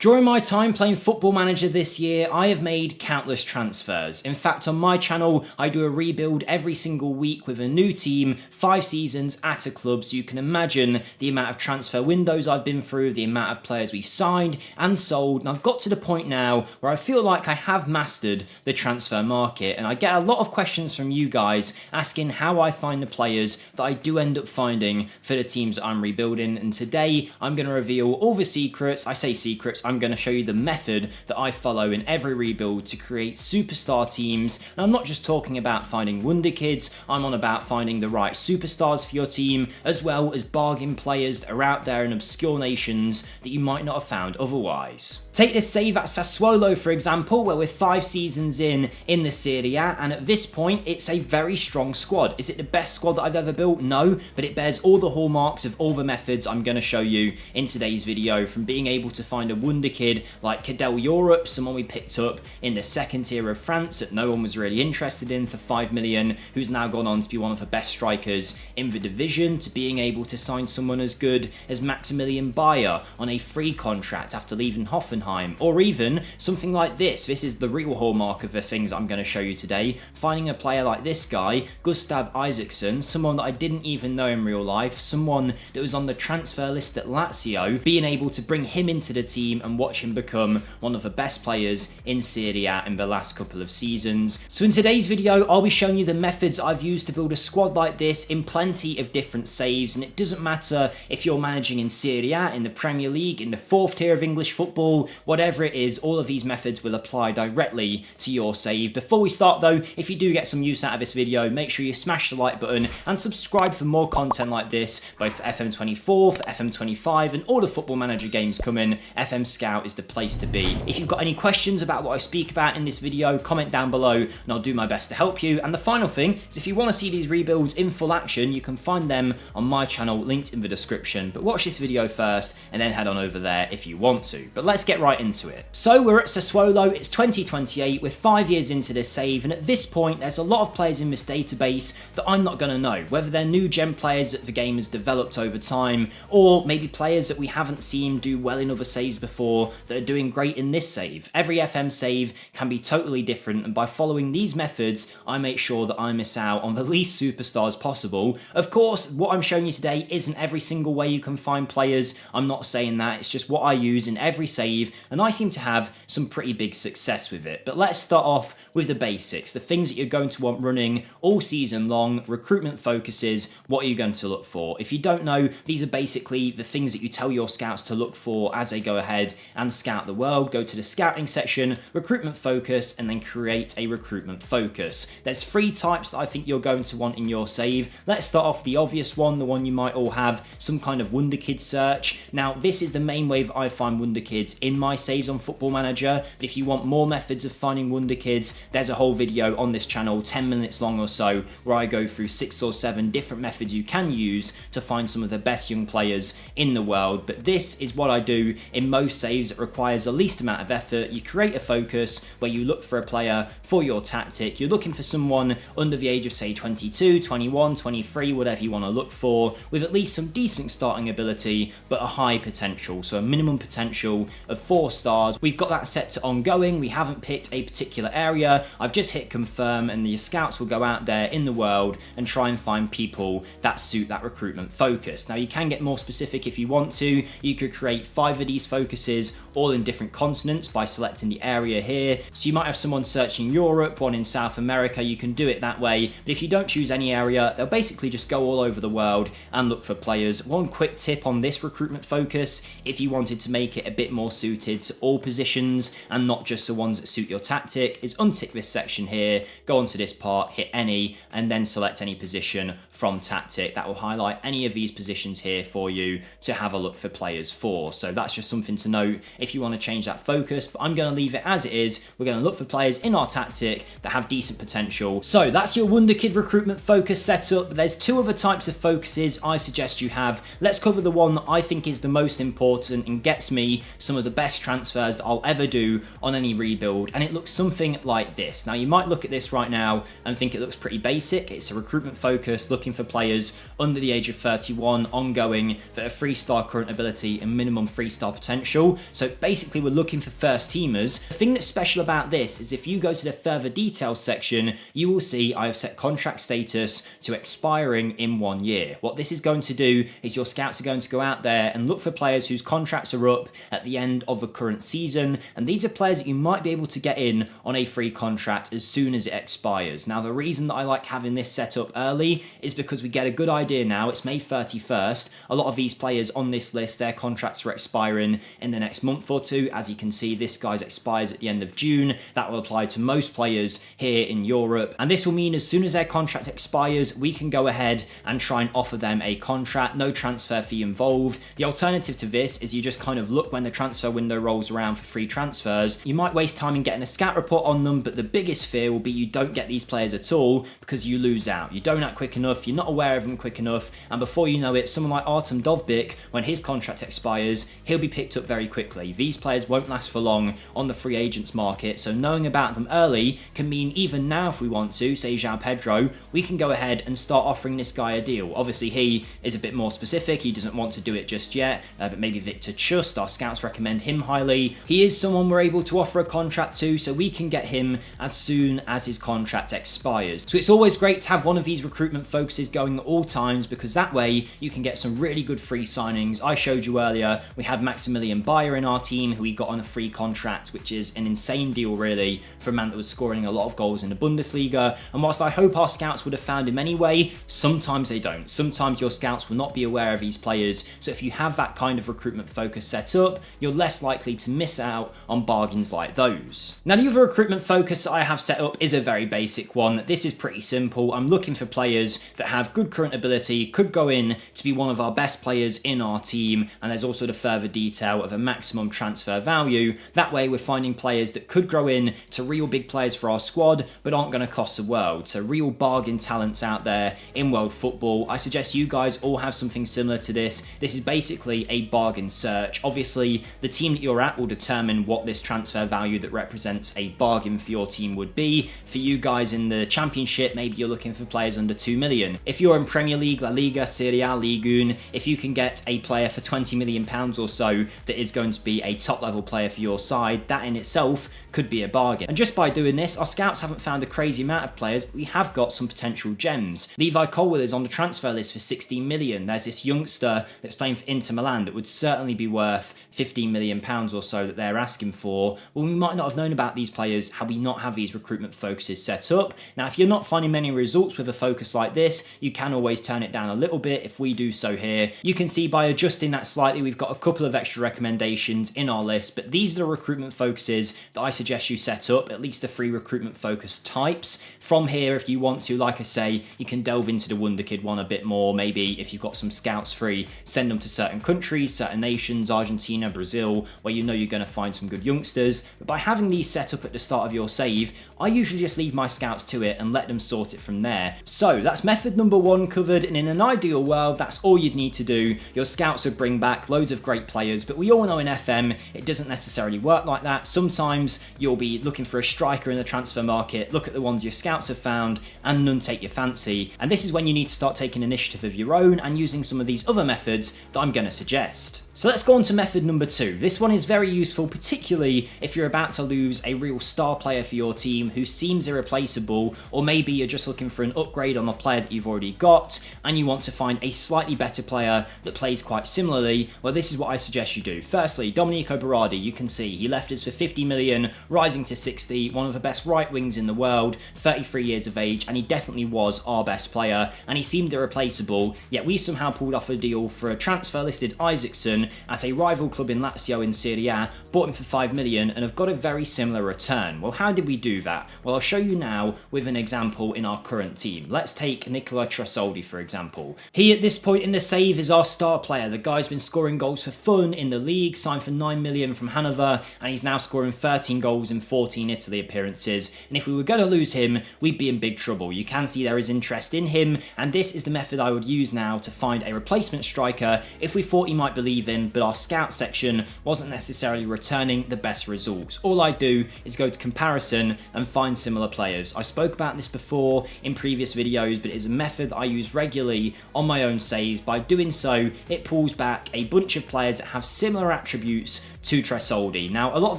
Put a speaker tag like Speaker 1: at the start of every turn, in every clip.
Speaker 1: During my time playing Football Manager this year, I have made countless transfers. In fact, on my channel, I do a rebuild every single week with a new team, 5 seasons at a club, so you can imagine the amount of transfer windows I've been through, the amount of players we've signed and sold, and I've got to the point now where I feel like I have mastered the transfer market, and I get a lot of questions from you guys asking how I find the players that I do end up finding for the teams that I'm rebuilding, and today I'm going to reveal all the secrets. I say secrets, I'm going to show you the method that I follow in every rebuild to create superstar teams. And I'm not just talking about finding wonder kids, I'm on about finding the right superstars for your team, as well as bargain players that are out there in obscure nations that you might not have found otherwise. Take this save at Sassuolo, for example, where we're 5 seasons in the Serie A, and at this point it's a very strong squad. Is it the best squad that I've ever built? No, but it bears all the hallmarks of all the methods I'm going to show you in today's video, from being able to find a wonder kid like Cadel Europe, someone we picked up in the second tier of France that no one was really interested in for 5 million, who's now gone on to be one of the best strikers in the division, to being able to sign someone as good as Maximilian Bayer on a free contract after leaving Hoffenheim, or even something like this. This is the real hallmark of the things I'm going to show you today, finding a player like this guy, Gustav Isaksson, someone that I didn't even know in real life, someone that was on the transfer list at Lazio, being able to bring him into the team and watch him become one of the best players in Serie A in the last couple of seasons. So in today's video, I'll be showing you the methods I've used to build a squad like this in plenty of different saves, and it doesn't matter if you're managing in Serie A, in the Premier League, in the 4th tier of English football, whatever it is, all of these methods will apply directly to your save. Before we start though, if you do get some use out of this video, make sure you smash the like button and subscribe for more content like this, both for FM24, for FM25 and all the Football Manager games coming. FM Scout is the place to be. If you've got any questions about what I speak about in this video, comment down below and I'll do my best to help you. And the final thing is, if you want to see these rebuilds in full action, you can find them on my channel, linked in the description. But watch this video first and then head on over there if you want to. But let's get right into it. So we're at Sassuolo, it's 2028, we're 5 years into this save, and at this point there's a lot of players in this database that I'm not going to know, whether they're new gen players that the game has developed over time, or maybe players that we haven't seen do well in other saves before that are doing great in this save. Every FM save can be totally different, and by following these methods I make sure that I miss out on the least superstars possible. Of course, what I'm showing you today isn't every single way you can find players, I'm not saying that, it's just what I use in every save, and I seem to have some pretty big success with it. But let's start off with the basics, the things that you're going to want running all season long, recruitment focuses, what are you going to look for? If you don't know, these are basically the things that you tell your scouts to look for as they go ahead and scout the world. Go to the scouting section, recruitment focus, and then create a recruitment focus. There's 3 types that I think you're going to want in your save. Let's start off the obvious one, the one you might all have, some kind of wonder kid search. Now this is the main way that I find wonder kids in my saves on Football Manager, but if you want more methods of finding wonder kids, there's a whole video on this channel, 10 minutes long or so, where I go through 6 or 7 different methods you can use to find some of the best young players in the world. But this is what I do in most saves. It requires the least amount of effort. You create a focus where you look for a player for your tactic. You're looking for someone under the age of say 22, 21, 23, whatever you want to look for, with at least some decent starting ability but a high potential, so a minimum potential of 4 stars. We've got that set to ongoing, we haven't picked a particular area, I've just hit confirm, and the scouts will go out there in the world and try and find people that suit that recruitment focus. Now you can get more specific if you want to. You could create 5 of these focuses all in different continents by selecting the area here. So you might have someone searching Europe, one in South America, you can do it that way. But if you don't choose any area, they'll basically just go all over the world and look for players. One quick tip on this recruitment focus, if you wanted to make it a bit more suited to all positions and not just the ones that suit your tactic, is untick this section here, go onto this part, hit any, and then select any position from tactic. That will highlight any of these positions here for you to have a look for players for. So that's just something to note if you want to change that focus, but I'm going to leave it as it is. We're going to look for players in our tactic that have decent potential. So that's your wonder kid recruitment focus setup. There's 2 other types of focuses I suggest you have. Let's cover the one that I think is the most important and gets me some of the best transfers that I'll ever do on any rebuild, and it looks something like this. Now you might look at this right now and think it looks pretty basic. It's a recruitment focus looking for players under the age of 31, ongoing, that are 3-star current ability and minimum 3-star potential. potential. So basically we're looking for first teamers. The thing that's special about this is if you go to the further details section, you will see I have set contract status to expiring in 1 year. What this is going to do is your scouts are going to go out there and look for players whose contracts are up at the end of the current season, and these are players that you might be able to get in on a free contract as soon as it expires. Now the reason that I like having this set up early is because we get a good idea now. It's May 31st. A lot of these players on this list, their contracts are expiring in the next month or two. As you can see, this guy's expires at the end of June. That will apply to most players here in Europe, and this will mean as soon as their contract expires, we can go ahead and try and offer them a contract, no transfer fee involved. The alternative to this is you just kind of look when the transfer window rolls around for free transfers. You might waste time in getting a scout report on them, but the biggest fear will be you don't get these players at all because you lose out. You don't act quick enough, you're not aware of them quick enough, and before you know it, someone like Artem Dovbyk, when his contract expires, he'll be picked up very quickly. These players won't last for long on the free agents market, so knowing about them early can mean even now if we want to, say João Pedro, we can go ahead and start offering this guy a deal. Obviously he is a bit more specific, he doesn't want to do it just yet, but maybe Victor Chust, our scouts recommend him highly. He is someone we're able to offer a contract to, so we can get him as soon as his contract expires. So it's always great to have one of these recruitment focuses going at all times, because that way you can get some really good free signings. I showed you earlier, we had Maximilian Bayer in our team who we got on a free contract, which is an insane deal really for a man that was scoring a lot of goals in the Bundesliga. And whilst I hope our scouts would have found him anyway, sometimes they don't. Sometimes your scouts will not be aware of these players, so if you have that kind of recruitment focus set up, you're less likely to miss out on bargains like those. Now the other recruitment focus that I have set up is a very basic one. This is pretty simple. I'm looking for players that have good current ability, could go in to be one of our best players in our team, and there's also the further detail of a maximum transfer value. That way we're finding players that could grow in to real big players for our squad, but aren't going to cost the world. So real bargain talents out there in world football. I suggest you guys all have something similar to this. This is basically a bargain search. Obviously, the team that you're at will determine what this transfer value that represents a bargain for your team would be. For you guys in the Championship, maybe you're looking for players under 2 million. If you're in Premier League, La Liga, Serie A, Ligue 1, if you can get a player for £20 million or so that is going to be a top level player for your side, that in itself could be a bargain. And just by doing this, our scouts haven't found a crazy amount of players, but we have got some potential gems. Levi Colwill is on the transfer list for 16 million. There's this youngster that's playing for Inter Milan that would certainly be worth £15 million or so that they're asking for. Well, we might not have known about these players had we not have these recruitment focuses set up. Now, if you're not finding many results with a focus like this, you can always turn it down a little bit if we do so here. You can see by adjusting that slightly, we've got a couple of extra recommendations in our list, but these are the recruitment focuses that I suggest you set up, at least the free recruitment focus types. From here, if you want to, like I say, you can delve into the Wunderkid one a bit more. Maybe if you've got some scouts free, send them to certain countries, certain nations, Argentina, Brazil, where you know you're going to find some good youngsters. But by having these set up at the start of your save, I usually just leave my scouts to it and let them sort it from there. So that's method number one covered, and in an ideal world, that's all you'd need to do. Your scouts would bring back loads of great players, but we all know in FM, it doesn't necessarily work like that. Sometimes you'll be looking for a striker in the transfer market, look at the ones your scouts have found, and none take your fancy. And this is when you need to start taking initiative of your own and using some of these other methods that I'm going to suggest. So let's go on to method number two. This one is very useful, particularly if you're about to lose a real star player for your team who seems irreplaceable, or maybe you're just looking for an upgrade on a player that you've already got, and you want to find a slightly better player that plays quite similarly. Well, this is what I suggest you do. Firstly, Domenico Berardi, you can see he left us for 50 million, rising to 60, one of the best right wings in the world, 33 years of age, and he definitely was our best player, and he seemed irreplaceable, yet we somehow pulled off a deal for a transfer listed Isaacson at a rival club in Lazio in Serie A, bought him for 5 million and have got a very similar return. Well, how did we do that? Well, I'll show you now with an example in our current team. Let's take Nicola Trasoldi, for example. He, at this point in the save, is our star player. The guy's been scoring goals for fun in the league, signed for 9 million from Hanover, and he's now scoring 13 goals in 14 Italy appearances. And if we were going to lose him, we'd be in big trouble. You can see there is interest in him, and this is the method I would use now to find a replacement striker if we thought he might believe in, but our scout section wasn't necessarily returning the best results. All I do is go to comparison and find similar players. I spoke about this before in previous videos, but it is a method that I use regularly on my own saves. By doing so, it pulls back a bunch of players that have similar attributes to Tresoldi. Now, a lot of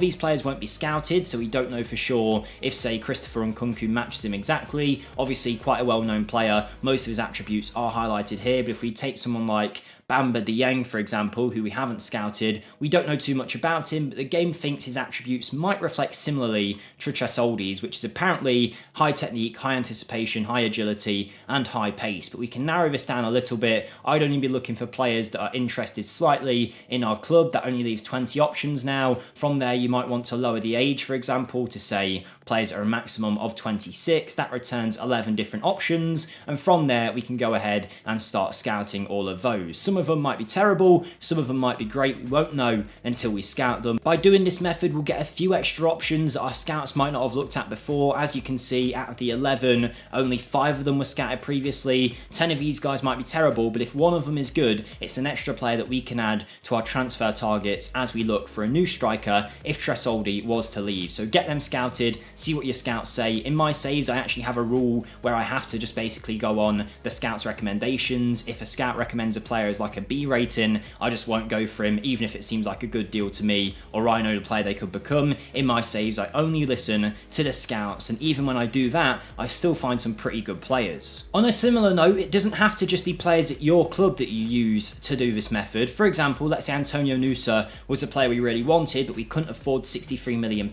Speaker 1: these players won't be scouted, so we don't know for sure if, say, Christopher Nkunku matches him exactly. Obviously, quite a well-known player. Most of his attributes are highlighted here, but if we take someone like Bamba Dieng, for example, who we haven't scouted, we don't know too much about him, but the game thinks his attributes might reflect similarly to Tresoldi's, which is apparently high technique, high anticipation, high agility, and high pace. But we can narrow this down a little bit. I'd only be looking for players that are interested slightly in our club. That only leaves 20 options now. From there, you might want to lower the age, for example, to say players that are a maximum of 26. That returns 11 different options, and from there, we can go ahead and start scouting all of those. Some of them might be terrible, some of them might be great, we won't know until we scout them. By doing this method, we'll get a few extra options that our scouts might not have looked at before. As you can see, out of the 11, only 5 of them were scouted previously. 10 of these guys might be terrible, but if one of them is good, it's an extra player that we can add to our transfer targets as we look for a new striker if Tresoldi was to leave. So get them scouted, see what your scouts say. In my saves, I actually have a rule where I have to just basically go on the scouts' recommendations. If a scout recommends a player as like a B rating, I just won't go for him, even if it seems like a good deal to me, or I know the player they could become. In my saves, I only listen to the scouts, and even when I do that, I still find some pretty good players. On a similar note, it doesn't have to just be players at your club that you use to do this method. For example, let's say Antonio Nusa was a player we really wanted, but we couldn't afford £63 million.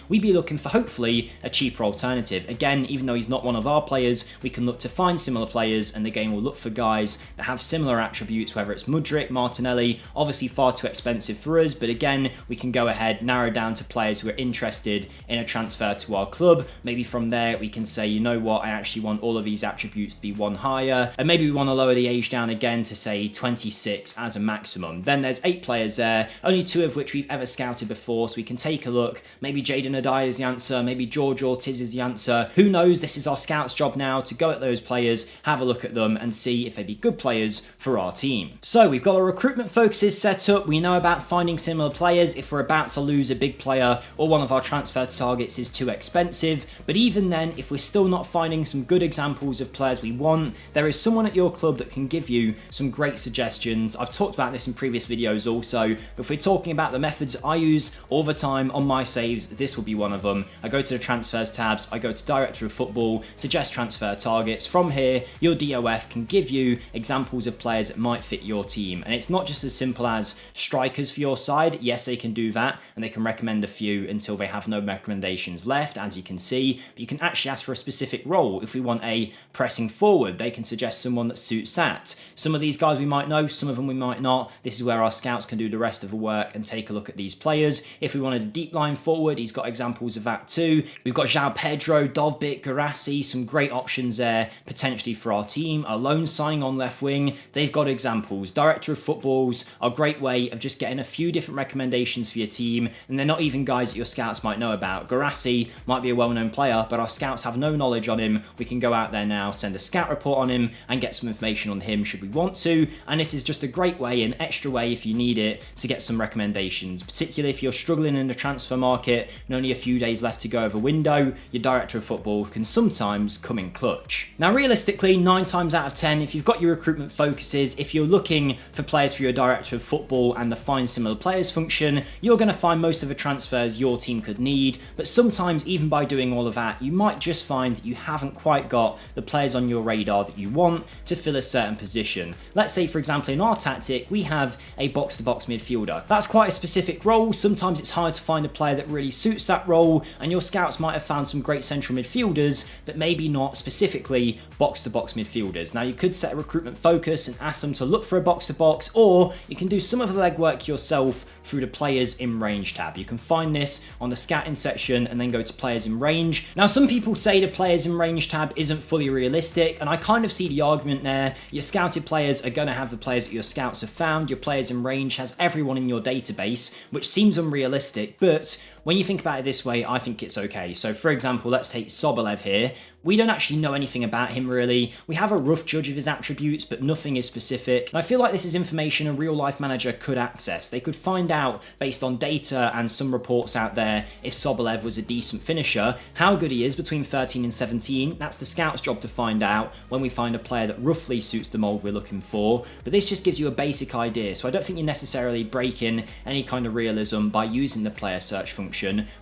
Speaker 1: We'd be looking for, hopefully, a cheaper alternative. Again, even though he's not one of our players, we can look to find similar players, and the game will look for guys that have similar attributes, whether it's Mudryk, Martinelli, obviously far too expensive for us, but again, we can go ahead, narrow down to players who are interested in a transfer to our club. Maybe from there, we can say, you know what, I actually want all of these attributes to be one higher, and maybe we want to lower the age down again to say 26 as a maximum. Then there's 8 players there, only 2 of which we've ever scouted before, so we can take a look. Maybe Jadon Adai is the answer, maybe George Ortiz is the answer. Who knows? This is our scouts' job now to go at those players, have a look at them, and see if they'd be good players for our team. So we've got our recruitment focuses set up. We know about finding similar players if we're about to lose a big player or one of our transfer targets is too expensive. But even then, if we're still not finding some good examples of players we want, there is someone at your club that can give you some great suggestions. I've talked about this in previous videos also, but if we're talking about the methods I use all the time on my saves, this will be one of them. I go to the transfers tabs, I go to Director of Football, suggest transfer targets. From here, your DOF can give you examples of players that might fit your team. And it's not just as simple as strikers for your side. Yes, they can do that, and they can recommend a few until they have no recommendations left, as you can see. But you can actually ask for a specific role. If we want a pressing forward, they can suggest someone that suits that. Some of these guys we might know, some of them we might not. This is where our scouts can do the rest of the work and take a look at these players. If we wanted a deep line forward, he's got examples of that too. We've got João Pedro, Dovbyk, Guirassy, some great options there potentially for our team. A loan signing on left wing, they've got examples. Director of Footballs are a great way of just getting a few different recommendations for your team, and they're not even guys that your scouts might know about. Guirassy might be a well-known player, but our scouts have no knowledge on him. We can go out there now, send a scout report on him, and get some information on him should we want to, and this is just a great way, an extra way if you need it, to get some recommendations, particularly if you're struggling in the transfer market and only a few days left to go of a window. Your Director of Football can sometimes come in clutch. Now realistically, 9 times out of 10, if you've got your recruitment focuses, if you're looking for players for your Director of Football and the find similar players function, you're going to find most of the transfers your team could need. But sometimes, even by doing all of that, you might just find that you haven't quite got the players on your radar that you want to fill a certain position. Let's say, for example, in our tactic, we have a box-to-box midfielder. That's quite a specific role. Sometimes it's hard to find a player that really suits that role, and your scouts might have found some great central midfielders, but maybe not specifically box-to-box midfielders. Now, you could set a recruitment focus and ask them to look for a box-to-box, or you can do some of the legwork yourself through the Players in Range tab. You can find this on the scouting section and then go to Players in Range. Now, some people say the Players in Range tab isn't fully realistic, and I kind of see the argument there. Your scouted players are going to have the players that your scouts have found. Your Players in Range has everyone in your database, which seems unrealistic, but when you think about it this way, I think it's okay. So for example, let's take Sobolev here. We don't actually know anything about him really. We have a rough judge of his attributes, but nothing is specific. And I feel like this is information a real life manager could access. They could find out based on data and some reports out there if Sobolev was a decent finisher, how good he is between 13 and 17. That's the scout's job to find out when we find a player that roughly suits the mold we're looking for. But this just gives you a basic idea. So I don't think you're necessarily breaking any kind of realism by using the player search function.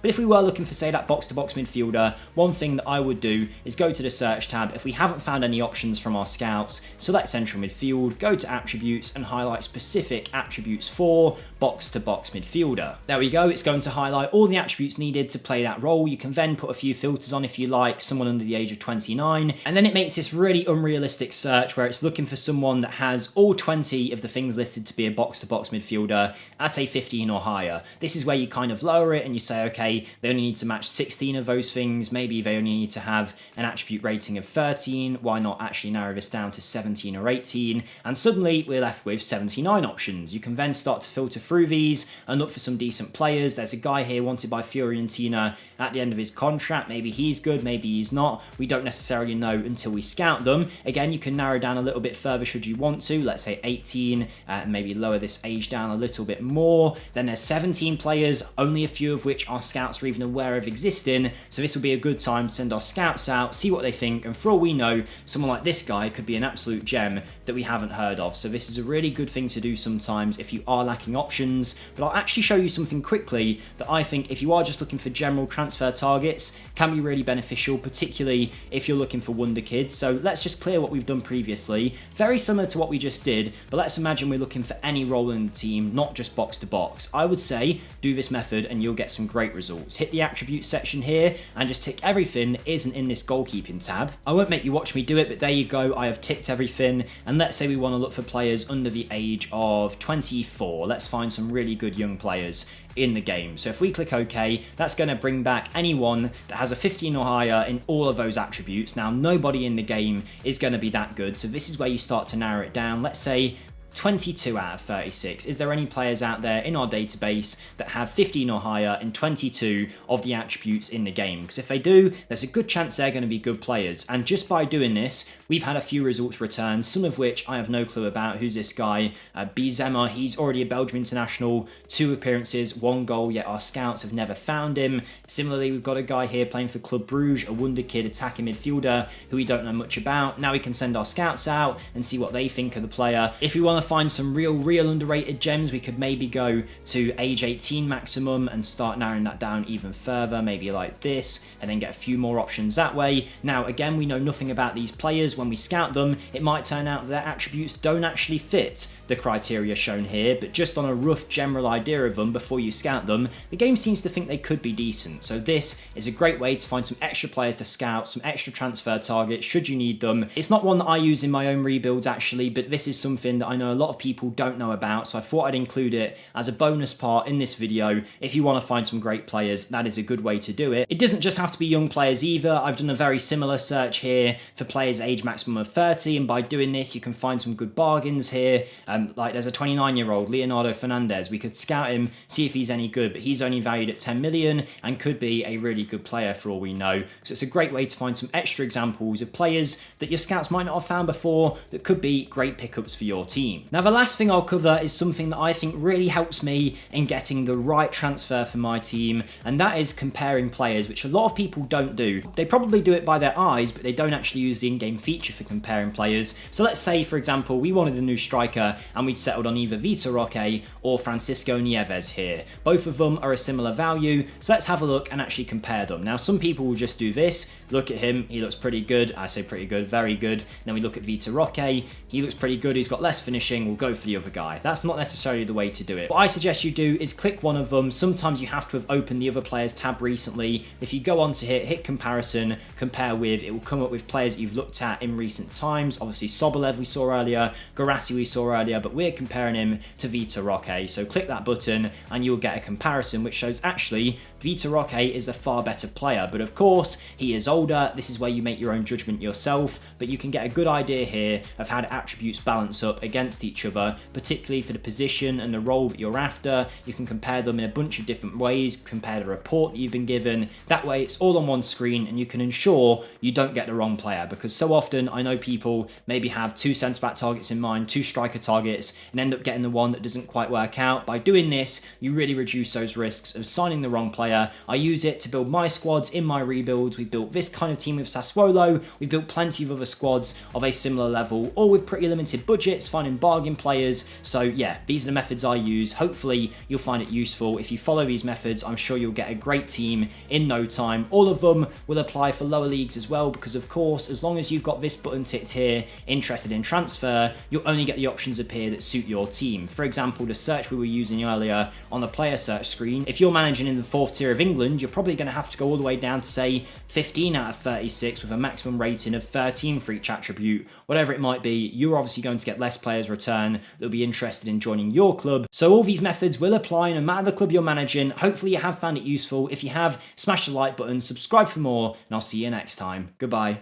Speaker 1: But if we were looking for, say, that box-to-box midfielder, one thing that I would do is go to the search tab. If we haven't found any options from our scouts, select central midfield, go to attributes and highlight specific attributes for box-to-box midfielder. There we go, it's going to highlight all the attributes needed to play that role. You can then put a few filters on if you like, someone under the age of 29, and then it makes this really unrealistic search where it's looking for someone that has all 20 of the things listed to be a box-to-box midfielder at a 15 or higher. This is where you kind of lower it and you say, okay, they only need to match 16 of those things, maybe they only need to have an attribute rating of 13, why not actually narrow this down to 17 or 18, and suddenly we're left with 79 options. You can then start to filter through these and look for some decent players. There's a guy here wanted by Fiorentina at the end of his contract. Maybe he's good, maybe he's not. We don't necessarily know until we scout them. Again, you can narrow down a little bit further should you want to, let's say 18, and maybe lower this age down a little bit more. Then there's 17 players, only a few of which our scouts are even aware of existing, so this will be a good time to send our scouts out, see what they think, and for all we know, someone like this guy could be an absolute gem that we haven't heard of. So this is a really good thing to do sometimes if you are lacking options. But I'll actually show you something quickly that I think, if you are just looking for general transfer targets, can be really beneficial, particularly if you're looking for wonder kids. So let's just clear what we've done previously. Very similar to what we just did, but let's imagine we're looking for any role in the team, not just box to box. I would say do this method and you'll get some great results. Hit the attributes section here and just tick everything that isn't in this goalkeeping tab. I won't make you watch me do it, but there you go, I have ticked everything. And let's say we want to look for players under the age of 24. Let's find some really good young players in the game. So if we click OK, that's going to bring back anyone that has a 15 or higher in all of those attributes. Now, nobody in the game is going to be that good, so this is where you start to narrow it down. Let's say 22 out of 36. Is there any players out there in our database that have 15 or higher in 22 of the attributes in the game? Because if they do, there's a good chance they're going to be good players. And just by doing this, we've had a few results returned, some of which I have no clue about. Who's this guy? Bizema, he's already a Belgium international, 2 appearances, 1 goal, yet our scouts have never found him. Similarly, we've got a guy here playing for Club Brugge, a wonder kid attacking midfielder who we don't know much about. Now we can send our scouts out and see what they think of the player. If we want to find some real underrated gems, we could maybe go to age 18 maximum and start narrowing that down even further, maybe like this, and then get a few more options that way. Now again, we know nothing about these players. When we scout them, it might turn out that their attributes don't actually fit the criteria shown here, but just on a rough general idea of them before you scout them, the game seems to think they could be decent. So this is a great way to find some extra players to scout, some extra transfer targets should you need them. It's not one that I use in my own rebuilds actually, but this is something that I know a lot of people don't know about, so I thought I'd include it as a bonus part in this video. If you want to find some great players, that is a good way to do it. It doesn't just have to be young players either. I've done a very similar search here for players age maximum of 30, and by doing this you can find some good bargains here. Like there's a 29-year-old Leonardo Fernandez. We could scout him, see if he's any good, but he's only valued at 10 million and could be a really good player for all we know. So it's a great way to find some extra examples of players that your scouts might not have found before that could be great pickups for your team. Now the last thing I'll cover is something that I think really helps me in getting the right transfer for my team, and that is comparing players, which a lot of people don't do. They probably do it by their eyes, but they don't actually use the in-game feature for comparing players. So let's say, for example, we wanted a new striker and we'd settled on either Vitor Roque or Francisco Nieves here. Both of them are a similar value, so let's have a look and actually compare them. Now some people will just do this, look at him, he looks pretty good. I say pretty good, very good. Then we look at Vitor Roque, he looks pretty good, he's got less finishing, finishing, well, go for the other guy. That's not necessarily the way to do it. What I suggest you do is click one of them. Sometimes you have to have opened the other player's tab recently. If you go on to hit comparison, compare with, it will come up with players that you've looked at in recent times. Obviously Sobolev we saw earlier, Guirassy we saw earlier, but we're comparing him to Vitor Roque. So click that button and you'll get a comparison which shows actually Vitor Roque is a far better player. But of course, he is older. This is where you make your own judgment yourself, but you can get a good idea here of how the attributes balance up against each other, particularly for the position and the role that you're after. You can compare them in a bunch of different ways, compare the report that you've been given. That way it's all on one screen and you can ensure you don't get the wrong player, because so often I know people maybe have 2 centre-back targets in mind, 2 striker targets, and end up getting the one that doesn't quite work out. By doing this, you really reduce those risks of signing the wrong player. I use it to build my squads in my rebuilds. We built this kind of team with Sassuolo. We built plenty of other squads of a similar level, all with pretty limited budgets, finding bargain players. So yeah, these are the methods I use. Hopefully you'll find it useful. If you follow these methods, I'm sure you'll get a great team in no time. All of them will apply for lower leagues as well, because of course, as long as you've got this button ticked here, interested in transfer, you'll only get the options appear that suit your team. For example, the search we were using earlier on the player search screen, if you're managing in the 4th tier of England, you're probably going to have to go all the way down to say 15 out of 36 with a maximum rating of 13 for each attribute. Whatever it might be, you're obviously going to get less players return that'll be interested in joining your club. So all these methods will apply no matter the club you're managing. Hopefully you have found it useful. If you have, smash the like button, subscribe for more, and I'll see you next time. Goodbye.